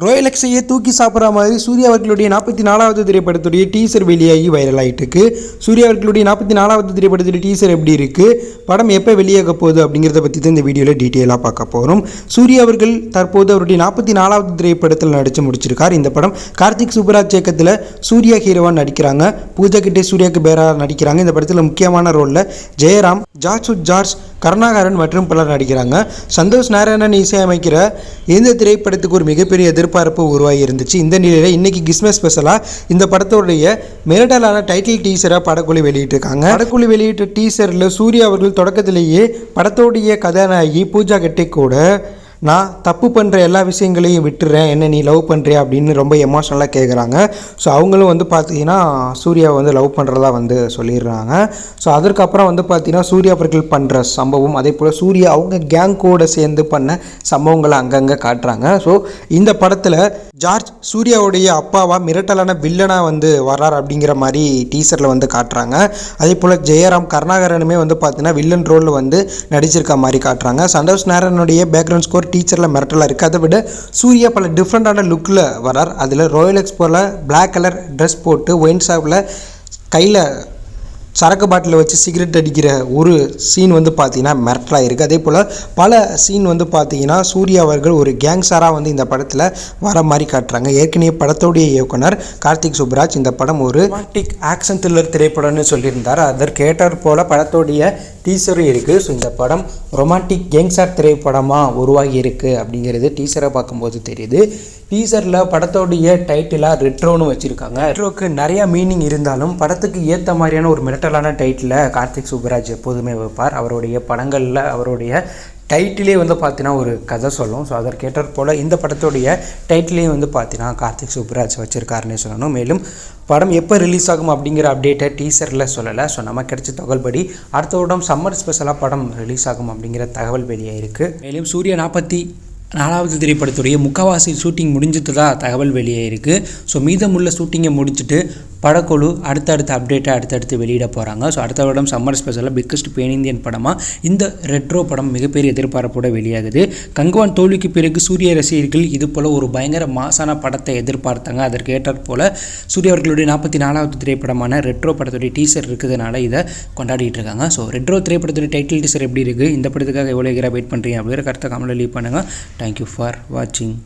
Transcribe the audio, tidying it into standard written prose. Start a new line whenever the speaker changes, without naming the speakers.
Royal எக்ஸையை தூக்கி சாப்பிட்ற மாதிரி சூர்யா அவர்களுடைய 44வது திரைப்படத்துடைய டீசர் வெளியாகி வைரல் ஆகிட்டு இருக்கு. சூர்யா அவர்களுடைய 44வது திரைப்படத்துடைய டீசர் எப்படி இருக்குது, படம் எப்போ வெளியாக போகுது அப்படிங்கிறத பற்றி தான் இந்த வீடியோவில் டீட்டெயிலாக பார்க்க போகிறோம். சூர்யா அவர்கள் தற்போது அவருடைய 44வது திரைப்படத்தில் நடித்து முடிச்சிருக்கார். இந்த படம் கார்த்திக் சுப்புராஜ் இயக்கத்தில் சூர்யா ஹீரோவாக நடிக்கிறாங்க. பூஜா கிட்டே சூர்யாவுக்கு பேராக நடிக்கிறாங்க. இந்த படத்தில் முக்கியமான ரோலில் ஜெயராம், ஜார்ஜ், கருணாகரன் மற்றும் பலர் நடிக்கிறாங்க. சந்தோஷ் நாராயணன் இசையமைக்கிற இந்த திரைப்படத்துக்கு ஒரு மிகப்பெரிய எதிர்பார்ப்பு உருவாகி இருந்துச்சு. இந்த நிலையில் இன்னைக்கு கிறிஸ்மஸ் ஸ்பெஷலாக இந்த படத்தோடைய மிரட்டலான டைட்டில் டீசரை படக்குழு வெளியிட்டிருக்காங்க. படக்குழு வெளியிட்ட டீசரில் சூர்யா அவர்கள் தொடக்கத்திலேயே படத்தோடைய கதாநாயகி பூஜா கெட்டே கூட நான் தப்பு பண்ணுற எல்லா விஷயங்களையும் விட்டுறேன், என்ன நீ லவ் பண்ணுறியா அப்படின்னு ரொம்ப எமோஷ்னலாக கேட்குறாங்க. ஸோ அவங்களும் பார்த்தீங்கன்னா சூர்யாவை லவ் பண்ணுறதா சொல்லிடுறாங்க. ஸோ அதற்கப்புறம் பார்த்தீங்கன்னா சூர்யா அவர்கள் பண்ணுற சம்பவம், அதே போல் சூர்யா அவங்க கேங்கோடு சேர்ந்து பண்ண சம்பவங்களை அங்கங்கே காட்டுறாங்க. ஸோ இந்த படத்தில் ஜார்ஜ் சூர்யாவுடைய அப்பாவாக மிரட்டலான வில்லனாக வர்றார் அப்படிங்கிற மாதிரி டீசரில் காட்டுறாங்க. அதே போல் ஜெயராம், கருணாகரனுமே பார்த்தீங்கன்னா வில்லன் ரோலில் நடிச்சிருக்க மாதிரி காட்டுறாங்க. சந்தோஷ் நாராயணனுடைய பேக்ரவுண்ட் ஸ்கோர் டீச்சரில் மிரட்டலாக இருக்குது. அதை விட சூர்யா பல டிஃப்ரெண்ட்டான லுக்கில் வரார். அதில் ராயல் எக்ஸ்போவில் பிளாக் கலர் ட்ரெஸ் போட்டு ஒயின் ஷாப்பில் கையில் சரக்கு பாட்டில் வச்சு சிகரெட் அடிக்கிற ஒரு சீன் பார்த்தீங்கன்னா மிரட்டலாக இருக்குது. அதே போல் பல சீன் பார்த்தீங்கன்னா சூர்யா அவர்கள் ஒரு கேங்ஸ்டராக இந்த படத்தில் வர மாதிரி காட்டுறாங்க. ஏற்கனவே படத்தோடைய இயக்குனர் கார்த்திக் சுப்புராஜ் இந்த படம் ஒரு ரொமான்டிக் ஆக்ஷன் த்ரில்லர் திரைப்படம்னு சொல்லியிருந்தார். அதற்கேற்றார் போல் படத்தோடைய டீசரும் இருக்குது. ஸோ இந்த படம் ரொமான்டிக் கேங்ஸ்டர் திரைப்படமாக உருவாகி இருக்குது அப்படிங்கிறது டீசரை பார்க்கும்போது தெரியுது. டீசரில் படத்தோடைய டைட்டிலாக ரெட்ரோன்னு வச்சுருக்காங்க. ரெட்ரோக்கு நிறையா மீனிங் இருந்தாலும் படத்துக்கு ஏற்ற மாதிரியான ஒரு மிரட்டலான டைட்டிலை கார்த்திக் சுப்புராஜ் எப்போதுமே வைப்பார். அவருடைய படங்களில் அவருடைய டைட்டிலே பார்த்தீங்கன்னா ஒரு கதை சொல்லும். ஸோ அதற்கேற்றாற் போல் இந்த படத்துடைய டைட்டிலையும் பார்த்தீங்கன்னா கார்த்திக் சுப்புராஜ் வச்சுருக்காருன்னு சொல்லணும். மேலும் படம் எப்போ ரிலீஸ் ஆகும் அப்படிங்கிற அப்டேட்டை டீசரில் சொல்லலை. ஸோ நமக்கு கிடைச்ச தகவல்படி அடுத்த வருடம் சம்மர் ஸ்பெஷலாக படம் ரிலீஸ் ஆகும் அப்படிங்கிற தகவல் வெளியாகிருக்கு. மேலும் சூர்யா 44வது திரைப்படத்துடைய முக்கால்வாசி ஷூட்டிங் முடிஞ்சிட்டதா தகவல் வெளியாகிருக்கு. ஸோ மீதமுள்ள ஷூட்டிங்கை முடிச்சுட்டு படக்குழு அடுத்தடுத்த அப்டேட்டை அடுத்தடுத்து வெளியிட போகிறாங்க. ஸோ அடுத்த வருடம் சம்மர் ஸ்பெஷலாக பிக்கஸ்ட் பேன் இந்தியன் படமாக இந்த ரெட்ரோ படம் மிகப்பெரிய எதிர்பார்ப்போடு வெளியாகுது. கங்குவான் தோல்விக்கு பிறகு சூர்யா ரசிகர்கள் இது போல் ஒரு பயங்கர மாசான படத்தை எதிர்பார்த்தாங்க. அதற்கு ஏற்றாற் போல் சூர்யா அவர்களுடைய 44வது திரைப்படமான ரெட்ரோ படத்துடைய டீசர் இருக்கிறதுனால இதை கொண்டாடிட்டு இருக்காங்க. ஸோ ரெட்ரோ திரைப்படத்துடைய டைட்டில் டீசர் எப்படி இருக்குது, இந்த படத்துக்காக எவ்வளோ வெயிட் பண்ணுறீங்க அப்படிங்கிற கருத்தை கமெண்ட்டில் லீவ் பண்ணுங்கள். தேங்க்யூ ஃபார் வாட்சிங்.